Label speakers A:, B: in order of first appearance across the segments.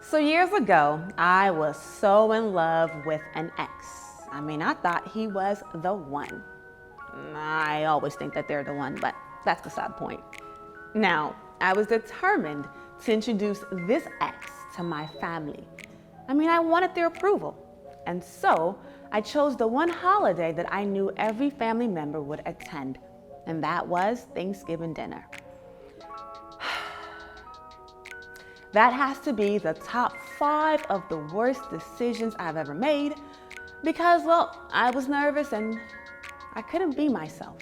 A: So years ago, I was so in love with an ex. I thought he was the one. I always think that they're the one, but that's beside the point. Now, I was determined to introduce this ex to my family. I wanted their approval. And so I chose the one holiday that I knew every family member would attend, and that was Thanksgiving dinner. That has to be the top 5 of the worst decisions I've ever made because, well, I was nervous and I couldn't be myself.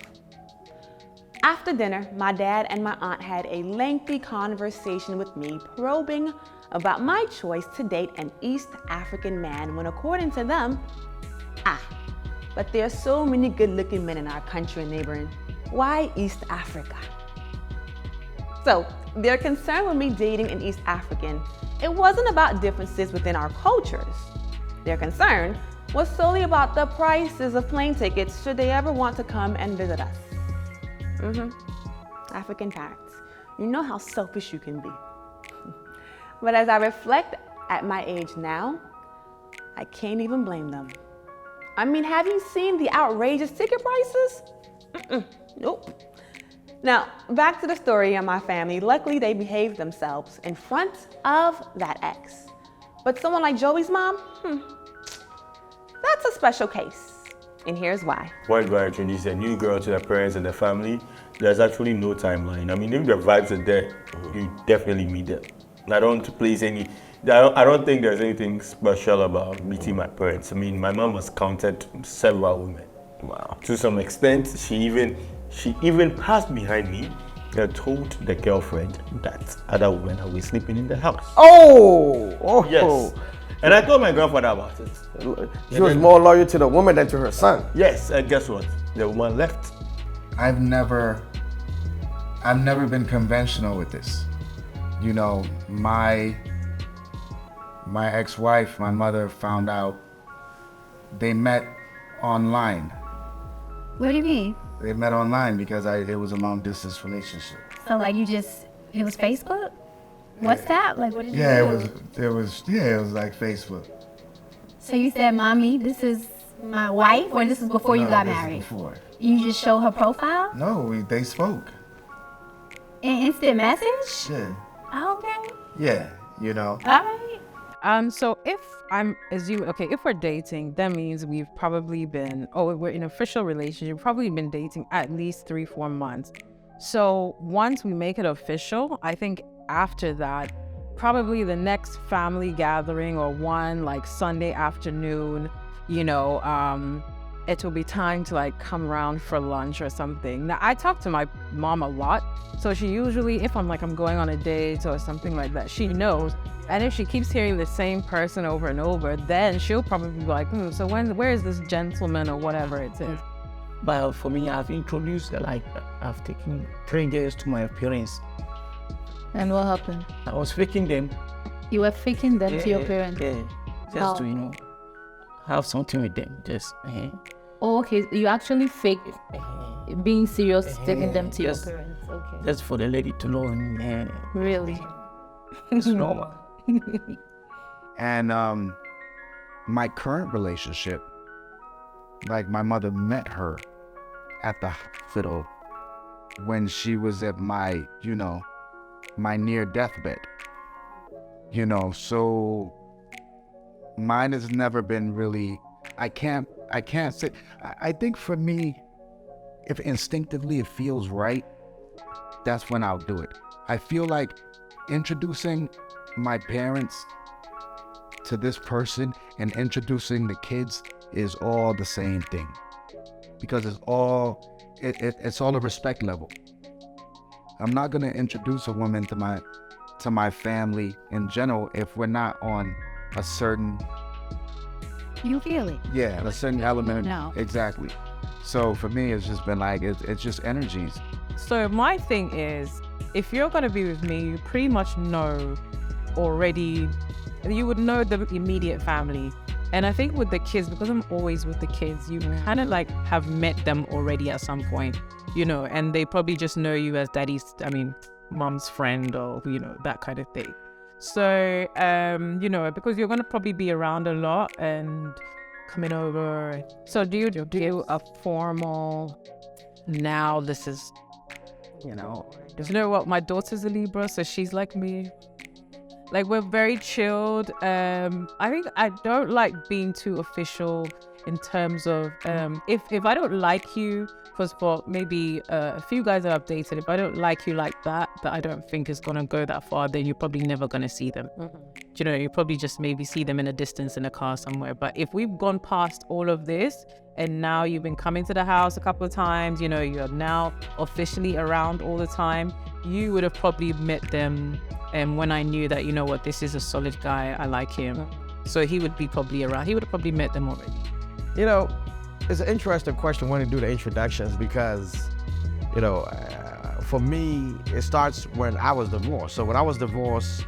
A: After dinner, my dad and my aunt had a lengthy conversation with me, probing about my choice to date an East African man when, according to them, but there are so many good-looking men in our country and neighboring. Why East Africa? So, their concern with me dating an East African, it wasn't about differences within our cultures. Their concern was solely about the prices of plane tickets should they ever want to come and visit us. African parents, you know how selfish you can be. But as I reflect at my age now, I can't even blame them. Have you seen the outrageous ticket prices? Nope. Now, back to the story of my family. Luckily, they behaved themselves in front of that ex. But someone like Joey's mom, that's a special case. And here's why.
B: When you introduce a new girl to the parents and the family, there's actually no timeline. If the vibes are there, you definitely meet them. I don't think there's anything special about meeting my parents. My mom has counted several women. Wow. To some extent, she even passed behind me and told the girlfriend that other women are sleeping in the house.
C: Oh!
B: Yes. And I told my grandfather about it.
C: She was more loyal to the woman than to her son.
B: Yes, and guess what? The woman left.
D: I've never been conventional with this. My ex-wife, my mother found out they met online.
E: What do you mean?
D: They met online because it was a long distance relationship.
E: So it was Facebook? What's that? What did you do?
D: It was like Facebook.
E: So you said, Mommy, this is my wife, or this is before you got married?
D: Before.
E: You just show her profile?
D: No, they spoke.
E: In instant message?
D: Yeah.
E: Okay.
D: Yeah,
E: All right.
F: So if if we're dating, that means we've probably been, we're in an official relationship, probably been dating at least 3-4 months. So once we make it official, I think after that, probably the next family gathering or one Sunday afternoon, it will be time to come around for lunch or something. Now I talk to my mom a lot, so she usually, if I'm going on a date or something like that, she knows. And if she keeps hearing the same person over and over, then she'll probably be like, so where is this gentleman or whatever it is?
G: But for me, I've introduced, I've taken 3 girls to my parents.
H: And what happened?
G: I was faking them.
H: You were faking them to your parents?
G: Yeah, just to, have something with them, just.
H: Oh, okay, you actually fake being serious, taking them to your parents, okay.
G: Just for the lady to know,
H: Really?
G: It's normal.
D: And my current relationship, my mother met her at the hospital when she was at my near deathbed. So mine has never been really, I can't say, I think for me, if instinctively it feels right, that's when I'll do it. I feel like introducing my parents to this person and introducing the kids is all the same thing, because it's all a respect level. I'm not gonna introduce a woman to my family in general if we're not on a certain.
E: You feel it?
D: Yeah, a certain element.
E: No.
D: Exactly. So for me, it's just been it's just energies.
F: So my thing is, if you're going to be with me, you pretty much know already, you would know the immediate family. And I think with the kids, because I'm always with the kids, you kind of have met them already at some point, and they probably just know you as mom's friend or, that kind of thing. So, because you're going to probably be around a lot and coming over. So do you do a formal, now this is, do you know what? My daughter's a Libra, so she's like me. Like, we're very chilled. I think I don't like being too official in terms of if I don't like you, because for maybe a few guys that I've dated, if I don't like you like that I don't think is gonna go that far, then you're probably never gonna see them. You probably just maybe see them in a distance in a car somewhere. But if we've gone past all of this and now you've been coming to the house a couple of times, you're now officially around all the time, you would have probably met them. And when I knew that, this is a solid guy, I like him. So he would be probably around. He would have probably met them already.
C: It's an interesting question when you do the introductions because, for me, it starts when I was divorced. So when I was divorced,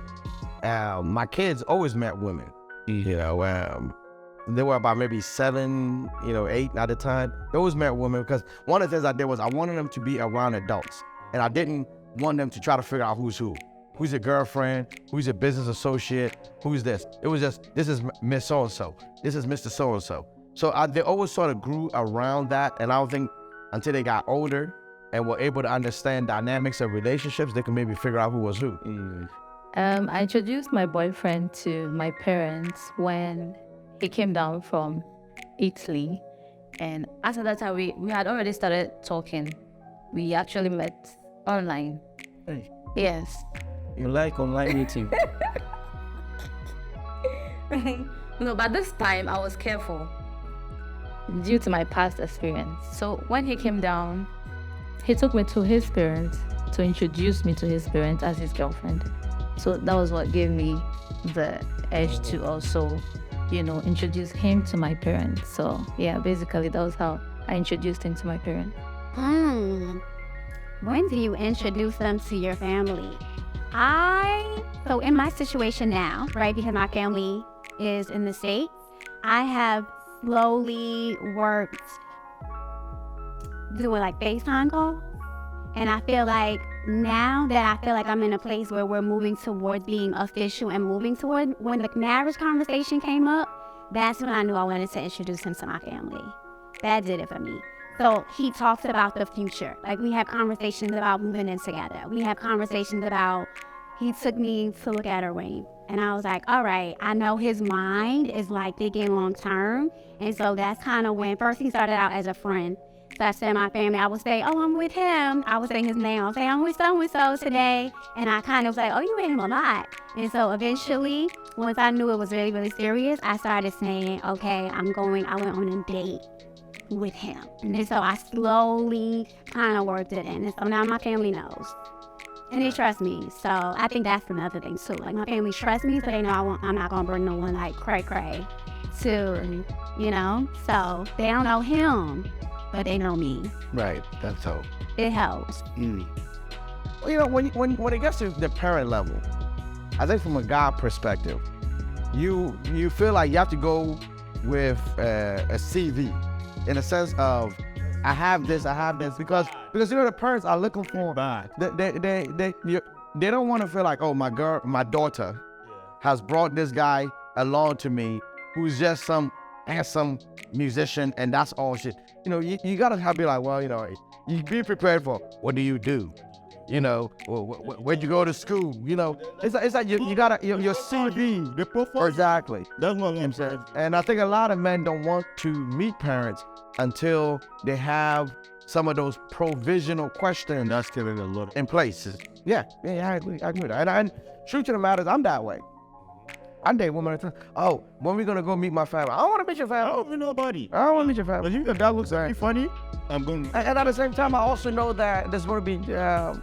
C: my kids always met women. They were about maybe 7, 8 at the time. They always met women because one of the things I did was I wanted them to be around adults. And I didn't want them to try to figure out who's who. Who's your girlfriend? Who's your business associate? Who's this? It was just, this is Miss So-and-so. This is Mr. So-and-so. So they always sort of grew around that. And I don't think until they got older and were able to understand dynamics of relationships, they could maybe figure out who was who.
H: I introduced my boyfriend to my parents when he came down from Italy. And after that time, we had already started talking. We actually met online.
G: Hey.
H: Yes.
G: You like online meeting?
H: No, but this time I was careful due to my past experience. So when he came down, he took me to his parents to introduce me to his parents as his girlfriend. So that was what gave me the edge to also, introduce him to my parents. So yeah, basically that was how I introduced him to my parents.
E: When do you introduce them to your family? So in my situation now, right, because my family is in the States, I have slowly worked doing like FaceTime calls. And I feel like now that I'm in a place where we're moving towards being official and moving toward, when the marriage conversation came up, that's when I knew I wanted to introduce him to my family. That did it for me. So he talks about the future. Like, we have conversations about moving in together. We have conversations about, he took me to look at a ring. And I was like, all right, I know his mind is like thinking long term. And so that's kind of when first he started out as a friend. So I said my family, I would say, oh, I'm with him. I would say his name. I would say, I'm with so-and-so today. And I kind of was like, oh, you with him a lot. And so eventually, once I knew it was really, really serious, I started saying, okay, I went on a date with him. And so I slowly kind of worked it in. And so now my family knows. And they trust me. So I think that's another thing too. Like, my family trusts me, so they know I'm not going to bring no one like cray-cray to, So they don't know him, but they know me.
C: Right, that's so.
E: It helps.
C: Well, when it gets to the parent level, I think from a guy perspective, you feel like you have to go with a CV in a sense of, I have this, because the parents are looking for, they don't want to feel like, oh, my daughter has brought this guy along to me who's just some handsome musician and that's all shit. You gotta be like, well, you be prepared for, what do you do? Where'd you go to school? It's like you gotta, your CV.
B: The profile.
C: Exactly.
B: That's what I'm saying.
C: And I think a lot of men don't want to meet parents until they have some of those provisional questions
B: That's killing a lot
C: in places. Yeah, I agree with that. And truth to the matter is, I'm that way. I date women at the time. Oh, when we gonna go meet my family? I don't want to meet your family.
B: I don't meet nobody.
C: I don't want to meet your family.
B: But if that looks very funny, I'm going.
C: And at the same time, I also know that there's going to be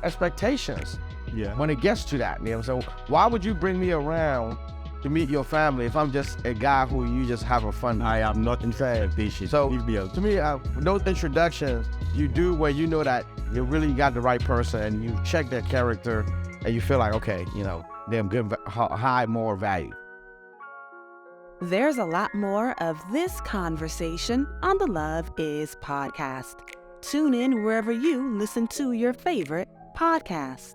C: expectations.
B: Yeah.
C: When it gets to that, So why would you bring me around to meet your family if I'm just a guy who you just have a fun?
B: I am not in expectation.
C: So
B: leave me out.
C: To me, those introductions you do where you know that you really got the right person and you check their character and you feel like, okay, they're good, high moral value.
A: There's a lot more of this conversation on the Love Is podcast. Tune in wherever you listen to your favorite podcast.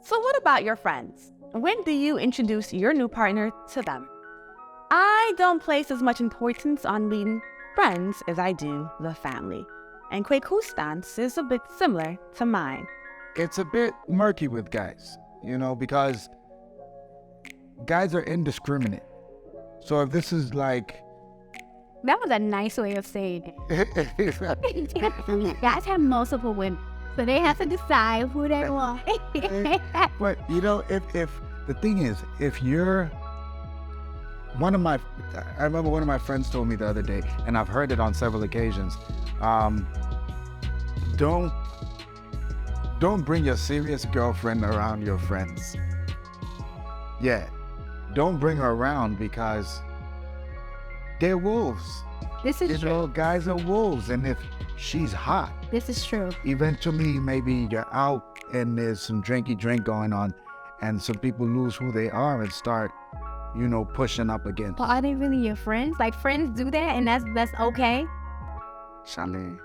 A: So what about your friends? When do you introduce your new partner to them? I don't place as much importance on being friends as I do the family. And Kweku's stance is a bit similar to mine.
D: It's a bit murky with guys, because guys are indiscriminate. So if this is like...
E: That was a nice way of saying it. Guys have multiple women, so they have to decide who they want.
D: But if the thing is, if you're I remember one of my friends told me the other day, and I've heard it on several occasions, don't bring your serious girlfriend around your friends. Yeah, don't bring her around because they're wolves.
E: This is true.
D: Guys are wolves, and if she's hot,
E: This is true.
D: eventually maybe you're out and there's some drinky drink going on, and some people lose who they are and start, pushing up against.
E: But are they really your friends? Like, friends do that, and that's okay?
D: Charlie,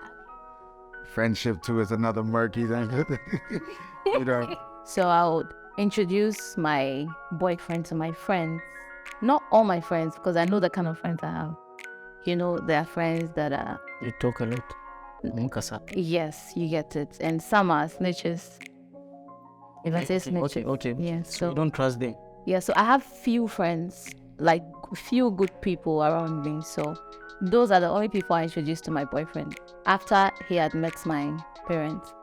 D: friendship too is another murky thing.
H: So I would introduce my boyfriend to my friends. Not all my friends, because I know the kind of friends I have. There are friends that are...
G: You talk a lot. Mukasa.
H: Yes, you get it. And some are snitches. If I say snitches.
G: Okay.
H: Yeah,
G: So you
H: so...
G: don't trust them.
H: Yeah, so I have few friends, like few good people around me. So those are the only people I introduced to my boyfriend after he had met my parents.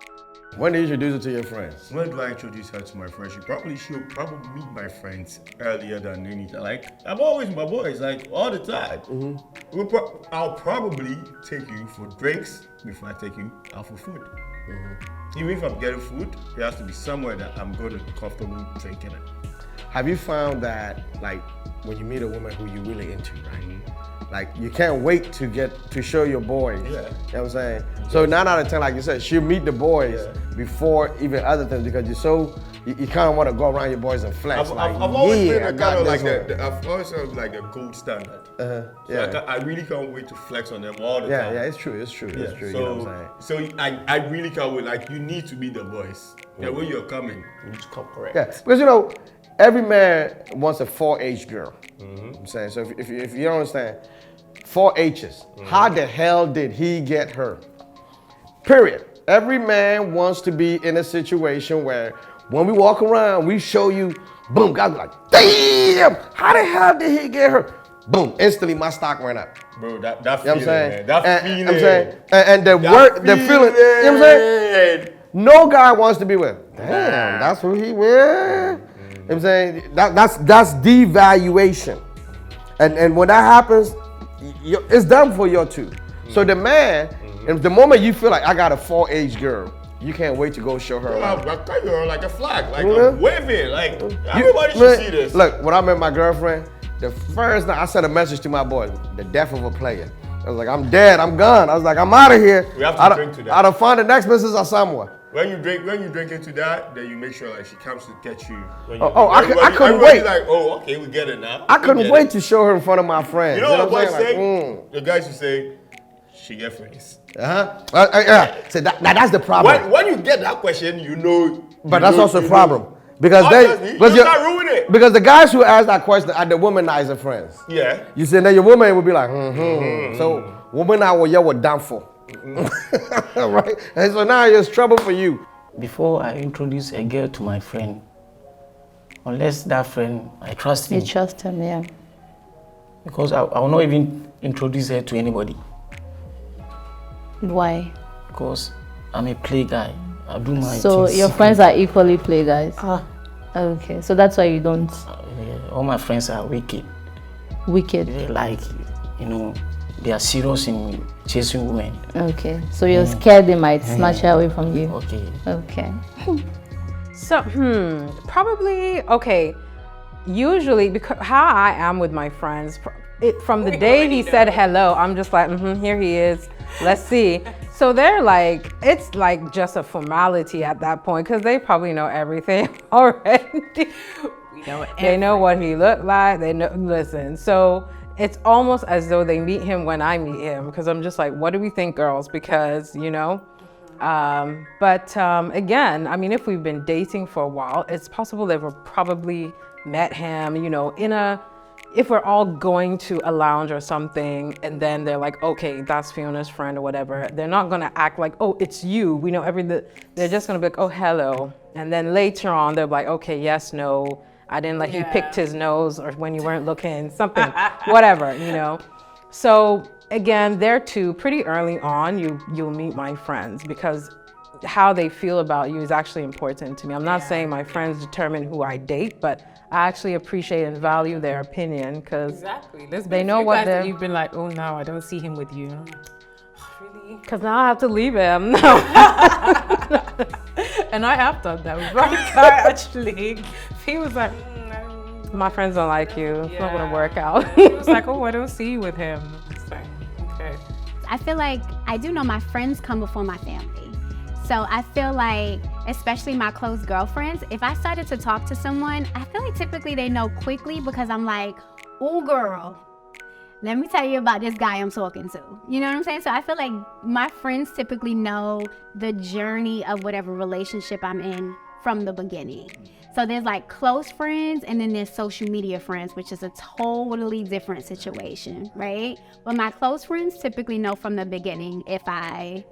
C: When do you introduce it to your friends?
B: When do I introduce her to my friends? She'll probably meet my friends earlier than anything. Like, I'm always with my boys, like, all the time.
C: Mm-hmm.
B: I'll probably take you for drinks before I take you out for food.
C: Mm-hmm.
B: Even if I'm getting food, it has to be somewhere that I'm going to be comfortable drinking it.
C: Have you found that, like, when you meet a woman who you're really into, right? Like, you can't wait to show your boys.
B: Yeah.
C: You know what I'm saying? So 9 out of 10, like you said, she'll meet the boys before even other things because you kind of want to go around your boys and flex.
B: I've always been
C: I
B: a
C: got
B: kind of like
C: this one.
B: I've always felt like a gold standard.
C: Yeah.
B: So I really can't wait to flex on them all the
C: Yeah,
B: time.
C: yeah, it's true. It's true.
B: Yeah,
C: You know what I'm saying?
B: So I really can't wait. Like, you need to be the boys. The way you're coming, you need to come correct.
C: Yeah, because every man wants a 4H girl. I'm saying, so if you don't understand, 4 H's. How the hell did he get her? Period. Every man wants to be in a situation where when we walk around, we show you, boom, guys be like, damn, how the hell did he get her? Boom, instantly my stock went up.
B: Bro, that
C: You know
B: feeling,
C: what I'm saying?
B: man. That feeling.
C: I'm saying, and the feeling, you know what I'm saying? No guy wants to be with. Damn, that's who he with. You know what I'm saying? That's devaluation. And when that happens, it's done for your two. So the man, and the moment you feel like I got a 4H girl, you can't wait to go show her around.
B: I cut you like a flag, like I'm waving, like everybody should
C: Man,
B: see this.
C: Look, when I met my girlfriend, the first night I sent a message to my boy, the death of a player. I was like, I'm dead, I'm gone. I was like, I'm out of here.
B: We have to drink to that.
C: I'll find the next Mrs. Asamoah.
B: When you drink into that, then you make sure like she comes to get you.
C: I couldn't wait.
B: Like, oh, okay, we get it now.
C: I couldn't wait to show her in front of my friends.
B: You know what
C: I'm
B: boys
C: saying?
B: say? The guys should say, she get friends.
C: Yeah. So that's the problem.
B: When you get that question, you know.
C: But that's also a problem. Because
B: you can't ruin it.
C: Because the guys who ask that question are the womanizer friends.
B: Yeah.
C: You see, then your woman will be like, So woman I will yell with down for. Right? And so now it's trouble for you.
G: Before I introduce a girl to my friend, unless that friend, I trust him.
H: You trust him, yeah.
G: Because I will not even introduce her to anybody.
H: Why?
G: Because I'm a play guy. I do my
H: So
G: things
H: your friends are equally play guys?
G: Ah.
H: Okay, so that's why you don't.
G: All my friends are wicked.
H: Wicked.
G: They like, they are serious in chasing women.
H: Okay, so you're scared they might snatch her away from you?
G: Okay.
H: Okay.
F: So, probably, okay. Usually, because how I am with my friends, from the day he said hello, I'm just like, here he is. Let's see. So they're like, it's like just a formality at that point because they probably know everything already. They know what he looked like. They know. Listen, so it's almost as though they meet him when I meet him because I'm just like, what do we think, girls? Because Again, I mean, if we've been dating for a while, it's possible that we've probably met him, you know, if we're all going to a lounge or something, and then they're like, okay, that's Fiona's friend or whatever. They're not gonna act like, oh, it's you. We know everything. They're just gonna be like, oh, hello. And then later on, they're like, okay, yes, no. I didn't like, he picked his nose, or when you weren't looking, something, whatever, you know. So again, there too, pretty early on, you'll meet my friends, because how they feel about you is actually important to me. I'm not saying my friends determine who I date, but I actually appreciate and value their opinion, because they know what they're...
I: You've been like, oh no, I don't see him with you. Really?
F: Because now I have to leave him. No.
I: And I have done that with my guy, actually. He was like,
F: my friends don't like you. It's not going to work out.
I: He was like, oh, I don't see you with him. It's like, okay.
E: I feel like I do know my friends come before my family. So I feel like, especially my close girlfriends, if I started to talk to someone, I feel like typically they know quickly, because I'm like, oh girl, let me tell you about this guy I'm talking to. You know what I'm saying? So I feel like my friends typically know the journey of whatever relationship I'm in from the beginning. So there's like close friends, and then there's social media friends, which is a totally different situation, right? But my close friends typically know from the beginning if I'm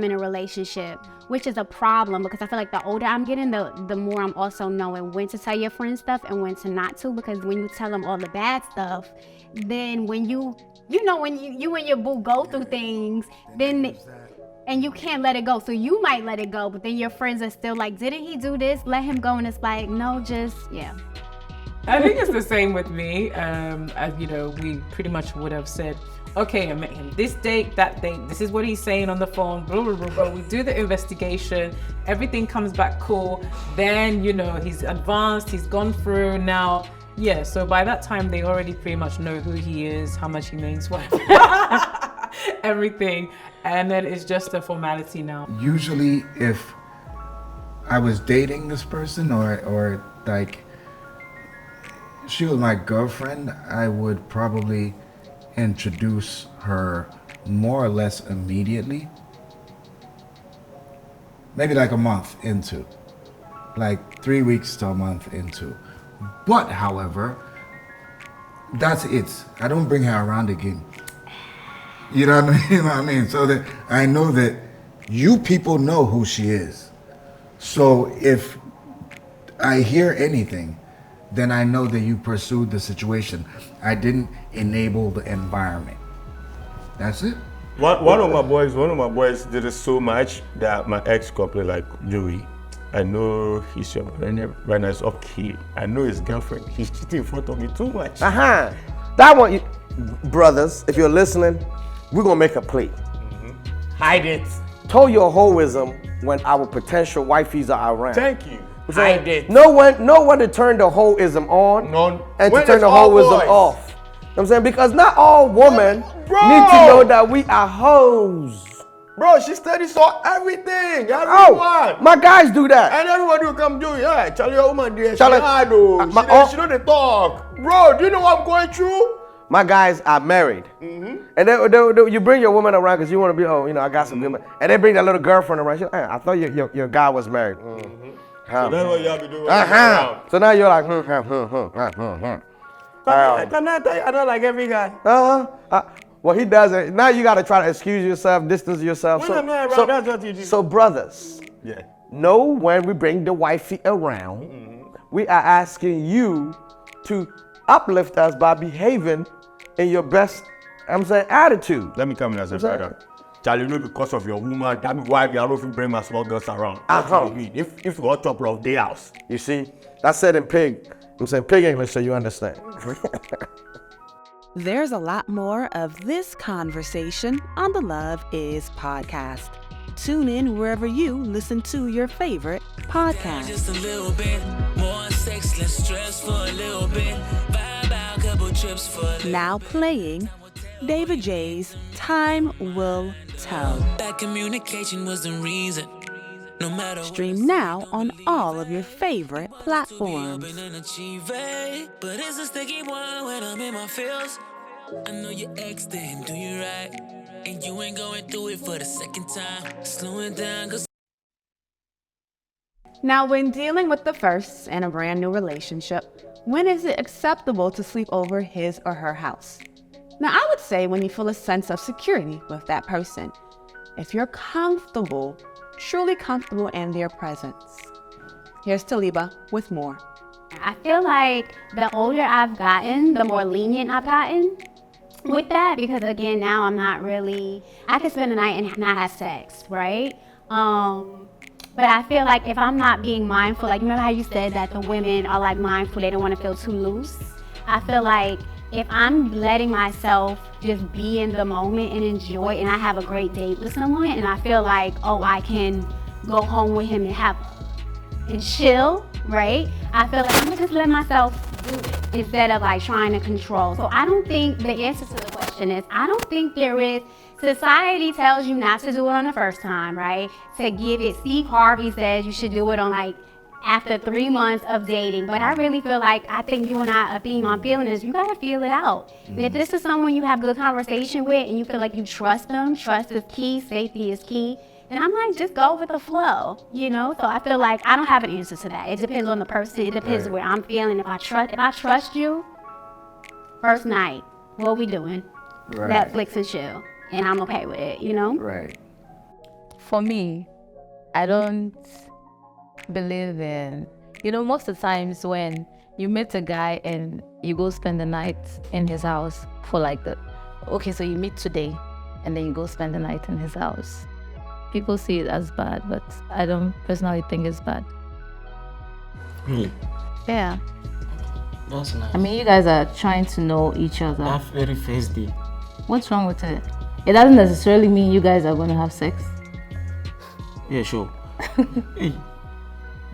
E: in a relationship, which is a problem, because I feel like the older I'm getting, the more I'm also knowing when to tell your friends stuff and when to not to, because when you tell them all the bad stuff, then when you and your boo go through things, then and you can't let it go. So you might let it go, but then your friends are still like, didn't he do this? Let him go. And it's like, no, just, yeah.
I: I think it's the same with me. As you know, we pretty much would have said, okay, I met him this date, that date, this is what he's saying on the phone, blah, blah, blah, blah. We do the investigation, everything comes back cool. Then, you know, he's advanced, he's gone through now. Yeah, so by that time, they already pretty much know who he is, how much he means, what, everything. And then it's just a formality now.
D: Usually if I was dating this person or like she was my girlfriend, I would probably introduce her more or less immediately. Maybe like a month into, like 3 weeks to a month into. But however, that's it. I don't bring her around again. You know what I mean? You know what I mean? So that I know that you people know who she is. So if I hear anything, then I know that you pursued the situation. I didn't enable the environment. That's it.
B: One of my boys did it so much that my ex complained like, Joey, I know he's your very nice kid. I know his girlfriend. He's cheating in front of me too much.
C: That one, brothers, if you're listening, we're gonna make a plea.
B: Hide it.
C: Told your hoism when our potential wifeys are around.
B: Thank you. Hide it.
C: No one to turn the hoism on and to turn the hoism off. You know what I'm saying? Because not all women need to know that we are hoes.
B: Bro, she steady saw everything. Everyone.
C: My guys do that.
B: And everybody will come do it. Yeah, Charlie, your woman there. She know they talk. Bro, do you know what I'm going through?
C: My guys are married. And they, you bring your woman around because you want to be, I got some women. And they bring that little girlfriend around. She's like, I thought your guy was married.
B: So that's what y'all be doing.
C: So now you're like,
B: I don't like every guy.
C: Well, he doesn't. Now you got to try to excuse yourself, distance yourself.
B: When I'm not around, that's what you do.
C: So brothers, know when we bring the wifey around, we are asking you to uplift us by behaving in your best, attitude.
B: Let me come in as a brother. Charlie, because of your woman, that means why you are not bring my small girls around. If you got top of day house.
C: You see, that's said in pig. I'm saying pig English so you understand.
A: There's a lot more of this conversation on the Love Is podcast. Tune in wherever you listen to your favorite podcast.
J: Just a little bit more sex, less stress for a little bit. Vibe out, couple trips for a little.
A: Now playing David J's Time Will Tell.
J: That communication was the reason. No matter
A: Stream now on all of your favorite platforms.
J: But it's a sticky one when I'm in my feels. I know your ex didn't do you right. And you ain't going through it for the second time. Slowing down, cause
A: Now, when dealing with the first in a brand new relationship, when is it acceptable to sleep over his or her house? Now, I would say when you feel a sense of security with that person. If you're comfortable, truly comfortable in their presence. Here's Taliba with more.
E: I feel like the older I've gotten, the more lenient I've gotten with that, because again, now I'm not really, I could spend the night and not have sex, right? But I feel like if I'm not being mindful, like remember how you said that the women are like mindful, they don't want to feel too loose? I feel like if I'm letting myself just be in the moment and enjoy, and I have a great date with someone, and I feel like, oh, I can go home with him and chill, right? I feel like I'm gonna just let myself do it instead of like trying to control. So I don't think the answer to the question is, I don't think there is. Society tells you not to do it on the first time, right? To give it, Steve Harvey says you should do it on like after 3 months of dating. But I really feel like, I think you and I, a theme I'm feeling is you gotta feel it out. And if this is someone you have good conversation with and you feel like you trust them, trust is key, safety is key, and I'm like, just go with the flow, you know? So I feel like I don't have an answer to that. It depends on the person. It depends where I'm feeling. If I trust you, first night, what we doing?
D: Right.
E: Netflix and chill. And I'm okay with it, you know?
D: Right.
H: For me, I don't believe in, most of the times when you meet a guy and you go spend the night in his house for so you meet today and then you go spend the night in his house. People see it as bad, but I don't personally think it's bad.
G: Really?
H: Yeah.
G: That's nice.
H: I mean, you guys are trying to know each other.
G: That very first day.
H: What's wrong with it? It doesn't necessarily mean you guys are going to have sex.
G: Yeah, sure. Hey, you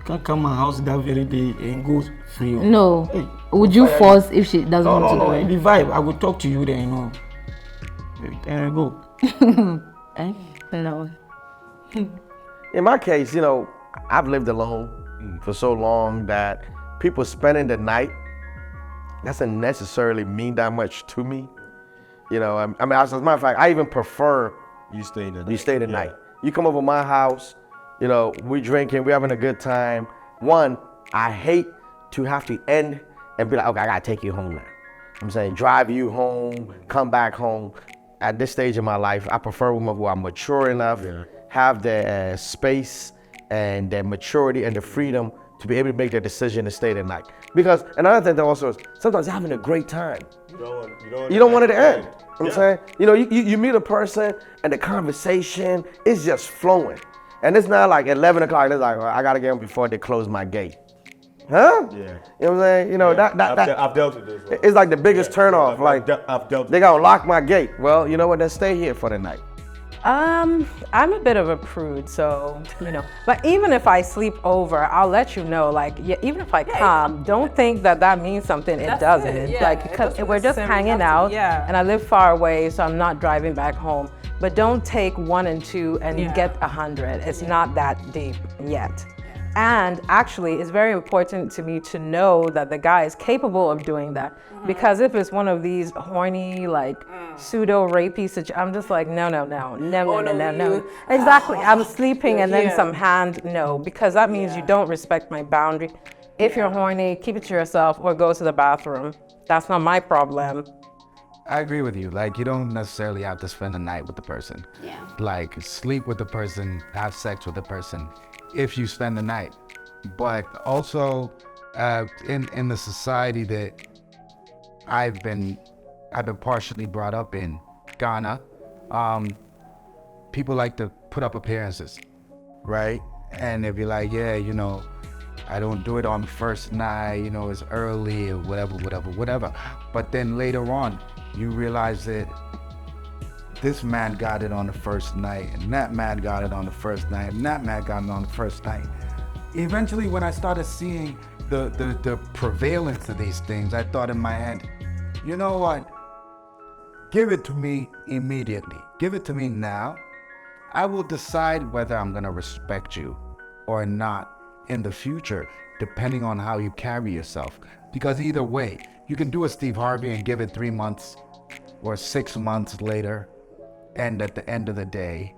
G: can't come my house that very day and go free.
H: No.
G: Hey,
H: would you force if she doesn't want to do it?
G: The vibe, I will talk to you then, There you go.
H: No.
C: In my case, I've lived alone for so long that people spending the night doesn't necessarily mean that much to me. As a matter of fact, I even prefer
B: You stay the night.
C: you stay the night. You come over my house, we drinking, we having a good time. One, I hate to have to end and be like, okay, I gotta take you home now. I'm saying drive you home, come back home. At this stage of my life, I prefer women who are mature enough, have the space and the maturity and the freedom to be able to make their decision to stay the night. Because another thing that also is, sometimes you're having a great time. You don't want it to end. You know what I'm saying? You meet a person and the conversation is just flowing. And it's not like 11 o'clock, it's like, well, I gotta get them before they close my gate. Huh?
B: Yeah.
C: You know what I'm saying?
B: I've dealt with this one.
C: It's like the biggest turnoff.
B: I've dealt with
C: They gonna lock my gate. Well, you know what? Then stay here for the night.
F: I'm a bit of a prude, so, but even if I sleep over, I'll let you know, even if I come, don't think that means something. It doesn't.
I: it, yeah.
F: Because
I: It
F: we're just
I: doesn't
F: hanging
I: have to-
F: out,
I: yeah.
F: and I live far away, so I'm not driving back home. But don't take 1 and 2 and get 100. It's not that deep yet. And actually, it's very important to me to know that the guy is capable of doing that. Because if it's one of these horny, pseudo-rapey situations, I'm just like, no. Exactly, I'm sleeping and then some hand, no. Because that means you don't respect my boundary. If you're horny, keep it to yourself or go to the bathroom. That's not my problem.
D: I agree with you. You don't necessarily have to spend the night with the person.
E: Yeah.
D: Sleep with the person, have sex with the person, if you spend the night. But also, in the society that I've been partially brought up in, Ghana, people like to put up appearances, right? And they'll be like, I don't do it on the first night, it's early or whatever. But then later on, you realize that this man got it on the first night, and that man got it on the first night, and that man got it on the first night. Eventually, when I started seeing the prevalence of these things, I thought in my head, you know what? Give it to me immediately. Give it to me now. I will decide whether I'm gonna respect you or not in the future, depending on how you carry yourself. Because either way, you can do a Steve Harvey and give it 3 months or 6 months later, And at the end of the day,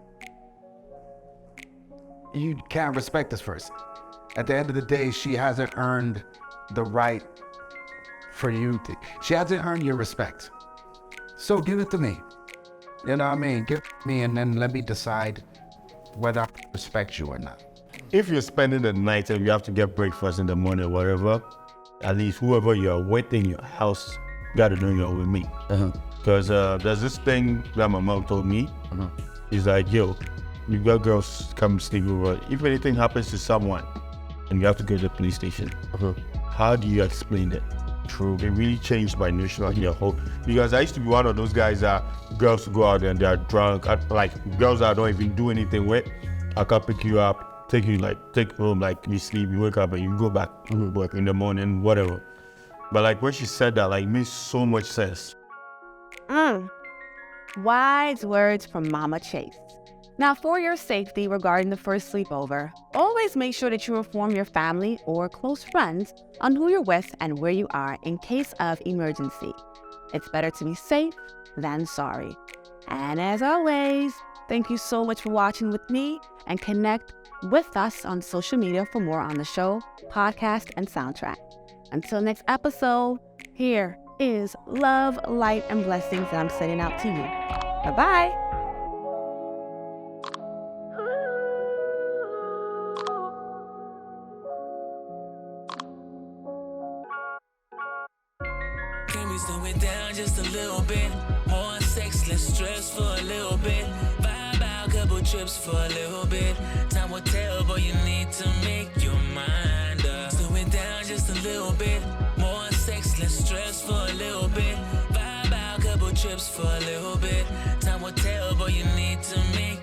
D: you can't respect this person. At the end of the day, she hasn't earned the right for you to, she hasn't earned your respect. So give it to me. You know what I mean? Give it to me and then let me decide whether I respect you or not.
B: If you're spending the night and you have to get breakfast in the morning or whatever, at least whoever you're with in your house got to know you're with me. Because there's this thing that my mom told me. She's like, yo, you got girls come sleep over. If anything happens to someone and you have to go to the police station, how do you explain that? True. It really changed my notion of your whole. Because I used to be one of those guys that girls go out there and they're drunk. Like girls that I don't even do anything with. I can pick you up, take you home, like you sleep, you wake up and you go back to work in the morning, whatever. But like when she said that, like, it made so much sense.
A: Wise words from Mama Chase. Now, for your safety regarding the first sleepover, always make sure that you inform your family or close friends on who you're with and where you are in case of emergency. It's better to be safe than sorry. And as always, thank you so much for watching with me, and connect with us on social media for more on the show, podcast, and soundtrack. Until next episode, here is love, light, and blessings that I'm sending out to you. Bye-bye.
J: Can we slow it down just a little bit? More sex, less stress for a little bit. Vibe out, couple trips for a little bit. Time will tell, but you need to make your mind up. Slow it down just a little bit. More sex, less stress for a little bit. Vibe out, couple trips for a little bit. Time will tell, but you need to make